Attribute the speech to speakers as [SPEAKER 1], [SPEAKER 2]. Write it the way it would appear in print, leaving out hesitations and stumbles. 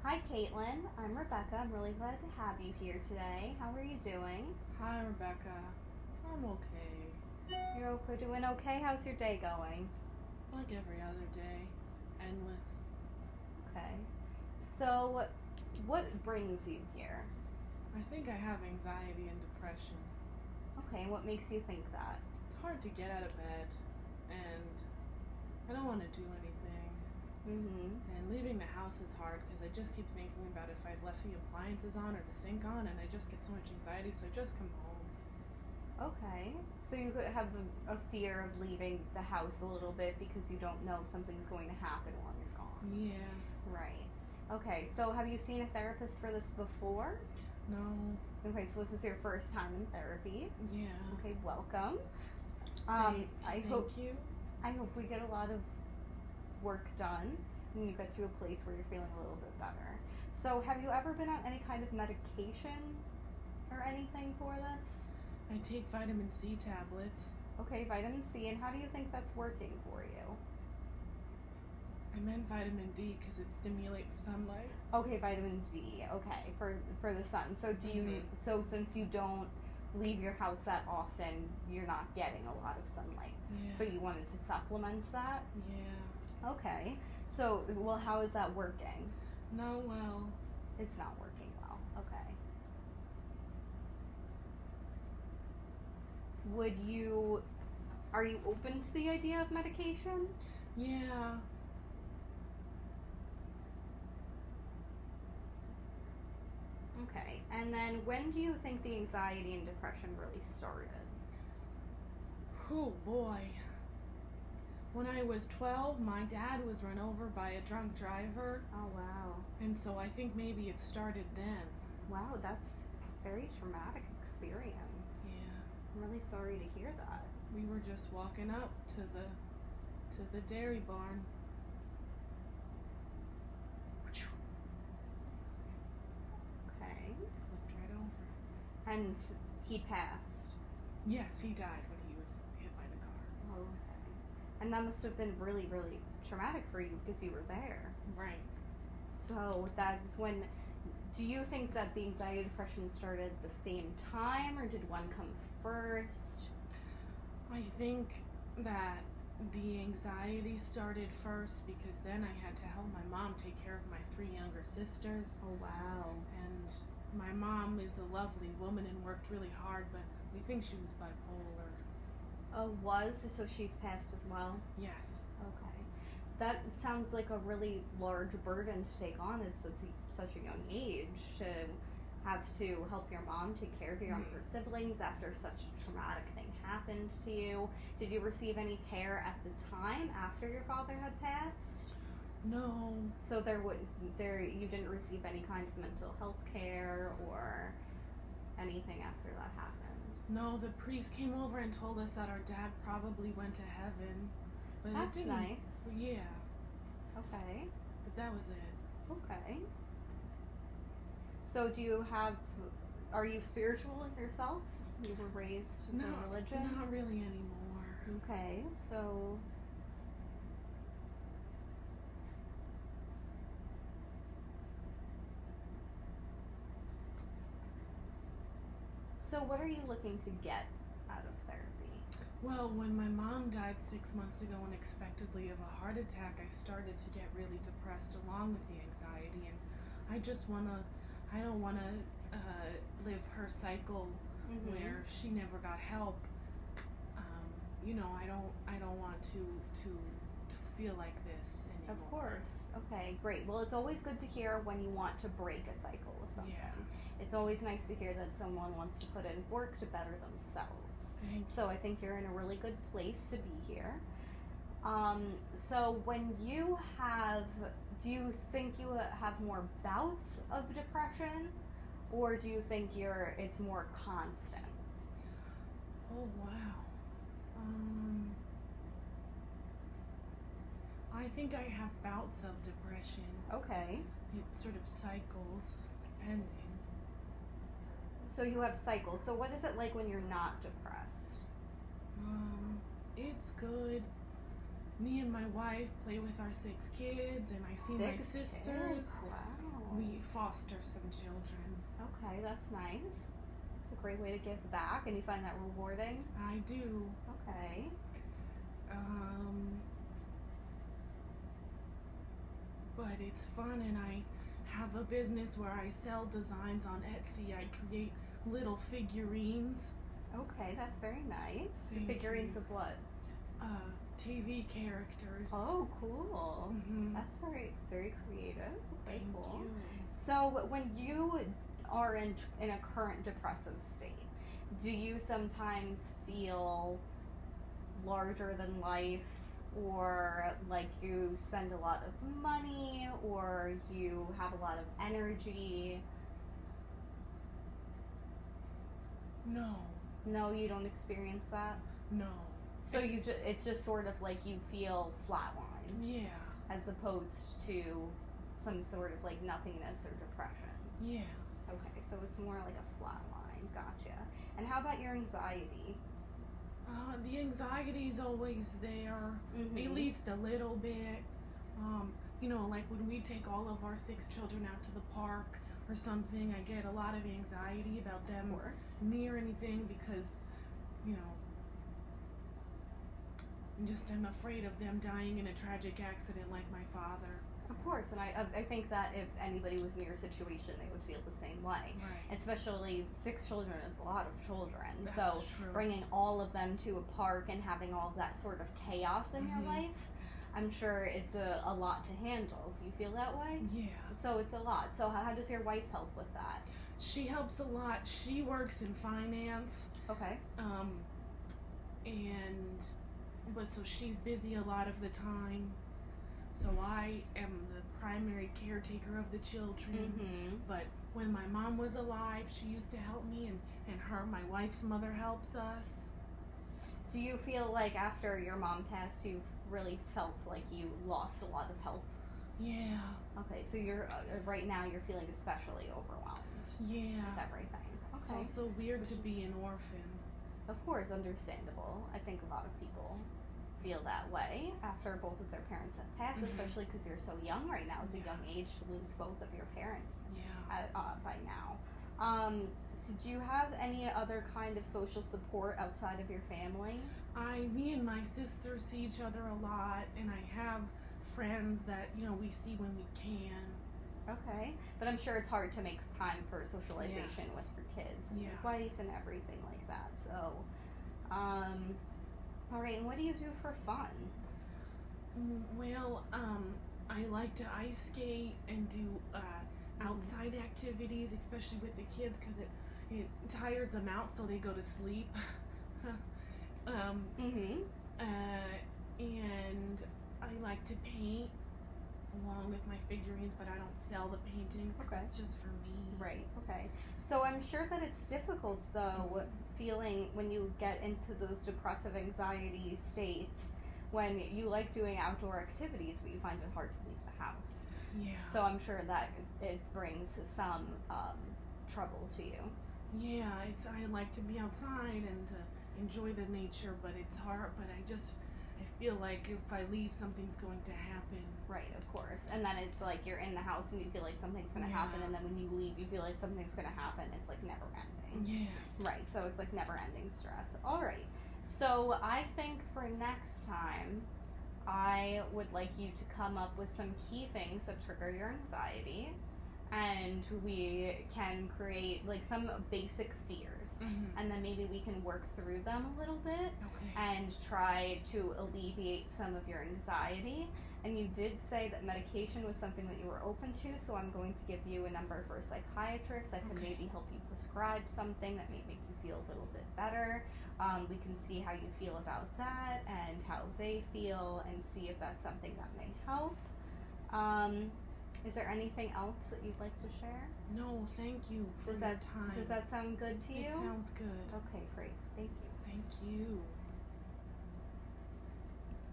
[SPEAKER 1] Hi, Caitlin. I'm Rebecca. I'm really glad to have you here today. How are you doing?
[SPEAKER 2] Hi, Rebecca. I'm okay.
[SPEAKER 1] You're doing okay? How's your day going?
[SPEAKER 2] Like every other day. Endless.
[SPEAKER 1] Okay. So, what brings you here?
[SPEAKER 2] I think I have anxiety and depression.
[SPEAKER 1] Okay, what makes you think that?
[SPEAKER 2] It's hard to get out of bed, and I don't want to do anything.
[SPEAKER 1] Mm-hmm.
[SPEAKER 2] And leaving the house is hard because I just keep thinking about if I've left the appliances on or the sink on, and I just get so much anxiety, so I just come home.
[SPEAKER 1] Okay. So you could have a fear of leaving the house a little bit because you don't know if something's going to happen while you're gone.
[SPEAKER 2] Yeah.
[SPEAKER 1] Right. Okay, so have you seen a therapist for this before?
[SPEAKER 2] No.
[SPEAKER 1] Okay, so this is your first time in therapy.
[SPEAKER 2] Yeah.
[SPEAKER 1] Okay, welcome.
[SPEAKER 2] Thank you.
[SPEAKER 1] I hope we get a lot of work done and you get to a place where you're feeling a little bit better. So, have you ever been on any kind of medication or anything for this?
[SPEAKER 2] I take vitamin C tablets.
[SPEAKER 1] Okay, vitamin C, and how do you think that's working for you?
[SPEAKER 2] I meant vitamin D because it stimulates sunlight.
[SPEAKER 1] Okay, vitamin D. Okay, for the sun. So do you so since you don't leave your house that often, you're not getting a lot of sunlight.
[SPEAKER 2] Yeah.
[SPEAKER 1] So you wanted to supplement that?
[SPEAKER 2] Yeah.
[SPEAKER 1] Okay. So, well, how is that working?
[SPEAKER 2] Not well.
[SPEAKER 1] It's not working well. Okay. Would you are you open to the idea of medication?
[SPEAKER 2] Yeah.
[SPEAKER 1] Okay. And then when do you think the anxiety and depression really started?
[SPEAKER 2] Oh boy. When I was 12, my dad was run over by a drunk driver,
[SPEAKER 1] Oh, wow.
[SPEAKER 2] and so I think maybe it started then.
[SPEAKER 1] Wow, that's a very traumatic experience.
[SPEAKER 2] Yeah.
[SPEAKER 1] I'm really sorry to hear that.
[SPEAKER 2] We were just walking up to the dairy barn.
[SPEAKER 1] Okay.
[SPEAKER 2] Flipped right over.
[SPEAKER 1] And he passed.
[SPEAKER 2] Yes, he died when he was hit by the car.
[SPEAKER 1] Oh, okay. And that must have been really, really traumatic for you because you were there.
[SPEAKER 2] Right.
[SPEAKER 1] So that is when. Do you think that the anxiety and depression started at the same time, or did one come first?
[SPEAKER 2] I think that the anxiety started first because then I had to help my mom take care of my 3 younger sisters.
[SPEAKER 1] Oh, wow.
[SPEAKER 2] And my mom is a lovely woman and worked really hard, but we think she was bipolar.
[SPEAKER 1] Oh, so she's passed as well?
[SPEAKER 2] Yes.
[SPEAKER 1] Okay. That sounds like a really large burden to take on at such a young age, to have to help your mom take care of your younger siblings after such a traumatic thing happened to you. Did you receive any care at the time after your father had passed?
[SPEAKER 2] No.
[SPEAKER 1] So you didn't receive any kind of mental health care or anything after that happened?
[SPEAKER 2] No, the priest came over and told us that our dad probably went to heaven. But
[SPEAKER 1] That's
[SPEAKER 2] it didn't.
[SPEAKER 1] nice.
[SPEAKER 2] Yeah.
[SPEAKER 1] Okay.
[SPEAKER 2] But that was it.
[SPEAKER 1] Okay. So are you spiritual yourself? You were raised in religion?
[SPEAKER 2] Not really anymore.
[SPEAKER 1] Okay, so what are you looking to get out of therapy?
[SPEAKER 2] Well, when my mom died 6 months ago unexpectedly of a heart attack, I started to get really depressed along with the anxiety, and I don't wanna live her cycle where she never got help. I don't want to feel like this anymore.
[SPEAKER 1] Of course. Okay, great. Well, it's always good to hear when you want to break a cycle of something.
[SPEAKER 2] Yeah.
[SPEAKER 1] It's always nice to hear that someone wants to put in work to better themselves.
[SPEAKER 2] Thank you.
[SPEAKER 1] So I think you're in a really good place to be here. So do you think you have more bouts of depression, or do you think it's more constant?
[SPEAKER 2] Oh wow. I think I have bouts of depression.
[SPEAKER 1] Okay.
[SPEAKER 2] It sort of cycles, depending.
[SPEAKER 1] So you have cycles. So what is it like when you're not depressed?
[SPEAKER 2] It's good. me and my wife play with our 6 kids, and I see my
[SPEAKER 1] 6
[SPEAKER 2] sisters.
[SPEAKER 1] kids. Wow.
[SPEAKER 2] We foster some children.
[SPEAKER 1] Okay, that's nice. It's a great way to give back, and you find that rewarding?
[SPEAKER 2] I do.
[SPEAKER 1] Okay.
[SPEAKER 2] But it's fun, and I have a business where I sell designs on Etsy. I create little figurines.
[SPEAKER 1] Okay, that's very nice.
[SPEAKER 2] Thank
[SPEAKER 1] Figurines
[SPEAKER 2] you.
[SPEAKER 1] of what?
[SPEAKER 2] TV characters.
[SPEAKER 1] Oh, cool.
[SPEAKER 2] Mhm.
[SPEAKER 1] That's very, very creative. Okay,
[SPEAKER 2] Thank
[SPEAKER 1] cool.
[SPEAKER 2] you.
[SPEAKER 1] So when you are in a current depressive state, do you sometimes feel larger than life, or like you spend a lot of money, or you have a lot of energy?
[SPEAKER 2] No.
[SPEAKER 1] No, you don't experience that?
[SPEAKER 2] No.
[SPEAKER 1] So it's just sort of like you feel flatlined,
[SPEAKER 2] Yeah.
[SPEAKER 1] as opposed to some sort of like nothingness or depression.
[SPEAKER 2] Yeah.
[SPEAKER 1] Okay, so it's more like a flat line. Gotcha. And how about your anxiety?
[SPEAKER 2] The anxiety's always there,
[SPEAKER 1] Mhm.
[SPEAKER 2] at least a little bit. Like when we take all of our 6 children out to the park or something, I get a lot of anxiety about them
[SPEAKER 1] Of course.
[SPEAKER 2] near anything because, I'm afraid of them dying in a tragic accident like my father.
[SPEAKER 1] Of course, and I think that if anybody was in your situation, they would feel the same way.
[SPEAKER 2] Right.
[SPEAKER 1] Especially 6 children is a lot of children.
[SPEAKER 2] That's
[SPEAKER 1] So
[SPEAKER 2] true.
[SPEAKER 1] bringing all of them to a park and having all of that sort of chaos in your
[SPEAKER 2] Mhm.
[SPEAKER 1] life, I'm sure it's a lot to handle. Do you feel that way?
[SPEAKER 2] Yeah.
[SPEAKER 1] So it's a lot. So how does your wife help with that?
[SPEAKER 2] She helps a lot. She works in finance.
[SPEAKER 1] Okay.
[SPEAKER 2] So she's busy a lot of the time. So I am the primary caretaker of the children.
[SPEAKER 1] Mm-hmm.
[SPEAKER 2] But when my mom was alive, she used to help me, and my wife's mother helps us.
[SPEAKER 1] Do you feel like after your mom passed, you really felt like you lost a lot of help?
[SPEAKER 2] Yeah.
[SPEAKER 1] Okay, so you're right now you're feeling especially overwhelmed
[SPEAKER 2] Yeah.
[SPEAKER 1] with everything.
[SPEAKER 2] It's
[SPEAKER 1] Okay.
[SPEAKER 2] also weird to be an orphan.
[SPEAKER 1] Of course, understandable. I think a lot of people feel that way after both of their parents have passed,
[SPEAKER 2] Mhm.
[SPEAKER 1] especially because you're so young right now. It's a
[SPEAKER 2] Yeah.
[SPEAKER 1] young age to lose both of your parents
[SPEAKER 2] Yeah.
[SPEAKER 1] by now. So do you have any other kind of social support outside of your family?
[SPEAKER 2] Me and my sister see each other a lot, and I have friends that we see when we can.
[SPEAKER 1] Okay, but I'm sure it's hard to make time for socialization
[SPEAKER 2] Yes.
[SPEAKER 1] with your kids and your
[SPEAKER 2] Yeah.
[SPEAKER 1] wife and everything like that. So, all right. And what do you do for fun?
[SPEAKER 2] Well, I like to ice skate and do outside activities, especially with the kids, because it tires them out, so they go to sleep.
[SPEAKER 1] Mm-hmm.
[SPEAKER 2] And I like to paint along with my figurines, but I don't sell the paintings because
[SPEAKER 1] Okay.
[SPEAKER 2] it's just for me.
[SPEAKER 1] Right. Okay. So I'm sure that it's difficult though, feeling when you get into those depressive anxiety states when you like doing outdoor activities, but you find it hard to leave the house.
[SPEAKER 2] Yeah.
[SPEAKER 1] So I'm sure that it brings some trouble to you.
[SPEAKER 2] Yeah, I like to be outside and to enjoy the nature, but it's hard. But I feel like if I leave, something's going to happen.
[SPEAKER 1] Right, of course. And then it's like you're in the house and you feel like something's going to happen,
[SPEAKER 2] Yeah.
[SPEAKER 1] and then when you leave, you feel like something's going to happen. It's like never ending.
[SPEAKER 2] Yes.
[SPEAKER 1] Right, so it's like never ending stress. All right. So I think for next time, I would like you to come up with some key things that trigger your anxiety, and we can create like some basic fears.
[SPEAKER 2] Mm-hmm.
[SPEAKER 1] And then maybe we can work through them a little bit
[SPEAKER 2] Okay.
[SPEAKER 1] and try to alleviate some of your anxiety. And you did say that medication was something that you were open to, so I'm going to give you a number for a psychiatrist that can
[SPEAKER 2] Okay.
[SPEAKER 1] maybe help you prescribe something that may make you feel a little bit better. We can see how you feel about that and how they feel and see if that's something that may help. Is there anything else that you'd like to share?
[SPEAKER 2] No, thank you for your time.
[SPEAKER 1] Does that sound good to you?
[SPEAKER 2] It sounds good.
[SPEAKER 1] Okay, great. Thank you.
[SPEAKER 2] Thank you.